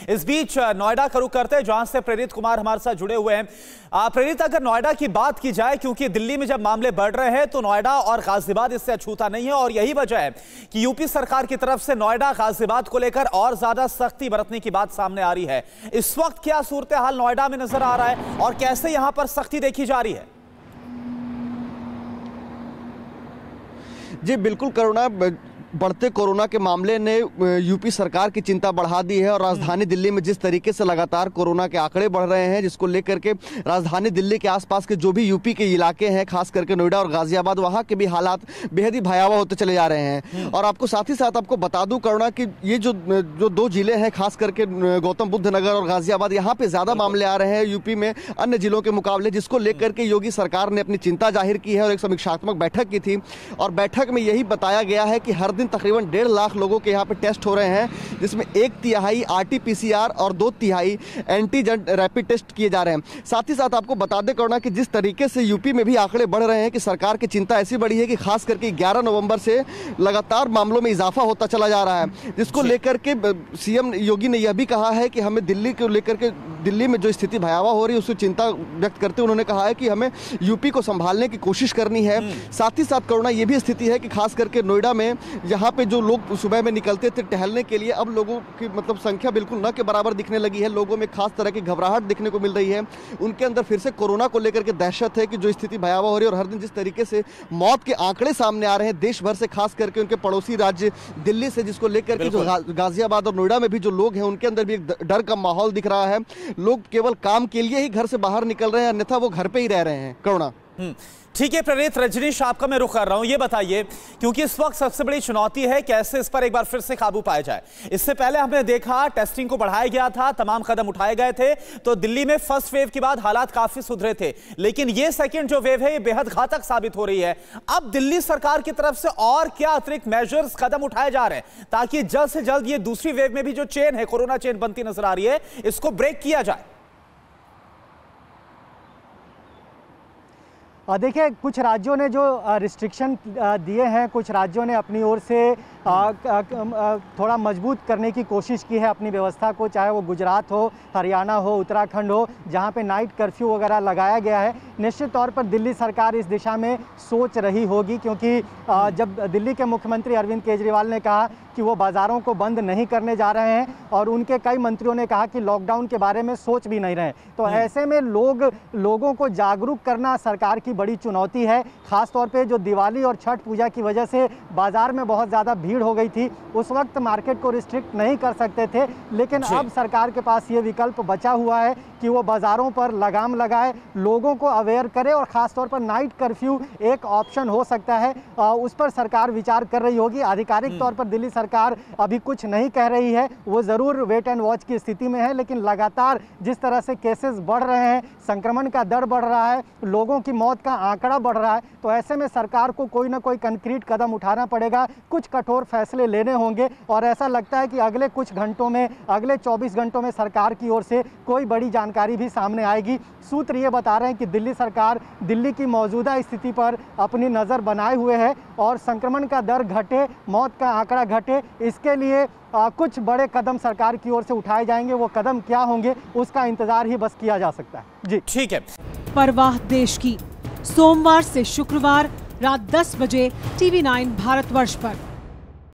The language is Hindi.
इस बीच नोएडा का रुख करते हैं, जहां से प्रेरित कुमार हमारे साथ जुड़े हुए हैं। प्रेरित, अगर नोएडा की बात की जाए, क्योंकि दिल्ली में जब मामले बढ़ रहे हैं तो नोएडा और गाजियाबाद इससे अछूता नहीं है, और यही वजह है कि यूपी सरकार की तरफ से नोएडा गाजियाबाद को लेकर और ज्यादा सख्ती बरतने की बात सामने आ रही है। इस वक्त क्या सूरत हाल नोएडा में नजर आ रहा है और कैसे यहां पर सख्ती देखी जा रही है? जी बिल्कुल करुणा, बढ़ते कोरोना के मामले ने यूपी सरकार की चिंता बढ़ा दी है और राजधानी दिल्ली में जिस तरीके से लगातार कोरोना के आंकड़े बढ़ रहे हैं, जिसको लेकर के राजधानी दिल्ली के आसपास के जो भी यूपी के इलाके हैं, खास करके नोएडा और गाजियाबाद, वहां के भी हालात बेहद ही भयावह होते चले जा रहे हैं। और आपको साथ ही साथ आपको बता दूं करुणा कि ये जो दो जिले हैं, खास करके गौतम बुद्ध नगर और गाजियाबाद, यहाँ पे ज्यादा मामले आ रहे हैं यूपी में अन्य जिलों के मुकाबले, जिसको लेकर के योगी सरकार ने अपनी चिंता जाहिर की है और एक समीक्षात्मक बैठक की थी। और बैठक में यही बताया गया है कि हर दिन तकरीबन 1.5 लाख लोगों के यहाँ पे टेस्ट हो रहे हैं, जिसमें 1/3 RT-PCR और 2/3 एंटीजन रैपिड टेस्ट किए जा रहे हैं। साथ ही साथ आपको बता दें करुणा कि जिस तरीके से यूपी में भी आंकड़े बढ़ रहे हैं कि सरकार की चिंता ऐसी बढ़ी है कि खास करके 11 नवंबर से लगातार मामलों में इजाफा होता चला जा रहा है, जिसको लेकर के सीएम योगी ने यह भी कहा है कि हमें दिल्ली को लेकर के, दिल्ली में जो स्थिति भयावह हो रही है उससे चिंता व्यक्त करते उन्होंने कहा है कि हमें यूपी को संभालने की कोशिश करनी है। साथ ही साथ करुणा ये भी स्थिति है कि खास करके नोएडा में यहाँ पे जो लोग सुबह में निकलते थे टहलने के लिए, अब लोगों की संख्या बिल्कुल न के बराबर दिखने लगी है। लोगों में खास तरह की घबराहट दिखने को मिल रही है। उनके अंदर फिर से कोरोना को लेकर के दहशत है कि जो स्थिति भयावह हो रही है और हर दिन जिस तरीके से मौत के आंकड़े सामने आ रहे हैं देश भर से, खास करके उनके पड़ोसी राज्य दिल्ली से, जिसको लेकर के जो गाजियाबाद और नोएडा में भी जो लोग हैं उनके अंदर भी एक डर का माहौल दिख रहा है। लोग केवल काम के लिए ही घर से बाहर निकल रहे हैं, अन्यथा वो घर पे ही रह रहे हैं। करुणा, ठीक है प्रेरित, रजनीश आपका मैं रुख कर रहा हूं, ये बताइए, क्योंकि इस वक्त सबसे बड़ी चुनौती है कैसे इस पर एक बार फिर से काबू पाया जाए। इससे पहले हमने देखा टेस्टिंग को बढ़ाया गया था, तमाम कदम उठाए गए थे, तो दिल्ली में फर्स्ट वेव के बाद हालात काफी सुधरे थे, लेकिन ये सेकंड जो वेव है ये बेहद घातक साबित हो रही है। अब दिल्ली सरकार की तरफ से और क्या अतिरिक्त मेजर्स, कदम उठाए जा रहे हैं ताकि जल्द से जल्द ये दूसरी वेव में भी जो चेन है, कोरोना चेन बनती नजर आ रही है, इसको ब्रेक किया जाए? देखिए, कुछ राज्यों ने जो रिस्ट्रिक्शन दिए हैं, कुछ राज्यों ने अपनी ओर से थोड़ा मजबूत करने की कोशिश की है अपनी व्यवस्था को, चाहे वो गुजरात हो, हरियाणा हो, उत्तराखंड हो, जहां पे नाइट कर्फ्यू वगैरह लगाया गया है। निश्चित तौर पर दिल्ली सरकार इस दिशा में सोच रही होगी, क्योंकि जब दिल्ली के मुख्यमंत्री अरविंद केजरीवाल ने कहा कि वो बाज़ारों को बंद नहीं करने जा रहे हैं और उनके कई मंत्रियों ने कहा कि लॉकडाउन के बारे में सोच भी नहीं रहे, तो ऐसे में लोगों को जागरूक करना सरकार की बड़ी चुनौती है। ख़ास तौर पे जो दिवाली और छठ पूजा की वजह से बाज़ार में बहुत ज़्यादा भीड़ हो गई थी, उस वक्त मार्केट को रिस्ट्रिक्ट नहीं कर सकते थे, लेकिन अब सरकार के पास ये विकल्प बचा हुआ है कि वो बाज़ारों पर लगाम लगाए, लोगों को अवेयर करे, और ख़ास तौर पर नाइट कर्फ्यू एक ऑप्शन हो सकता है, उस पर सरकार विचार कर रही होगी। आधिकारिक तौर पर दिल्ली सरकार अभी कुछ नहीं कह रही है, वो ज़रूर वेट एंड वॉच की स्थिति में है, लेकिन लगातार जिस तरह से केसेस बढ़ रहे हैं, संक्रमण का दर बढ़ रहा है, लोगों की मौत का आंकड़ा बढ़ रहा है, तो ऐसे में सरकार को कोई ना कोई कंक्रीट कदम उठाना पड़ेगा, कुछ कठोर फैसले लेने होंगे, और ऐसा लगता है कि अगले कुछ घंटों में, अगले 24 घंटों में सरकार की ओर से कोई बड़ी जानकारी भी सामने आएगी। सूत्र ये बता रहे हैं कि दिल्ली सरकार दिल्ली की मौजूदा स्थिति पर अपनी नज़र बनाए हुए है और संक्रमण का दर घटे, मौत का आंकड़ा घटे, इसके लिए कुछ बड़े कदम सरकार की ओर से उठाए जाएंगे। वो कदम क्या होंगे उसका इंतजार ही बस किया जा सकता है। जी ठीक है। परवाह देश की, सोमवार से शुक्रवार रात 10 बजे TV9 भारतवर्ष पर।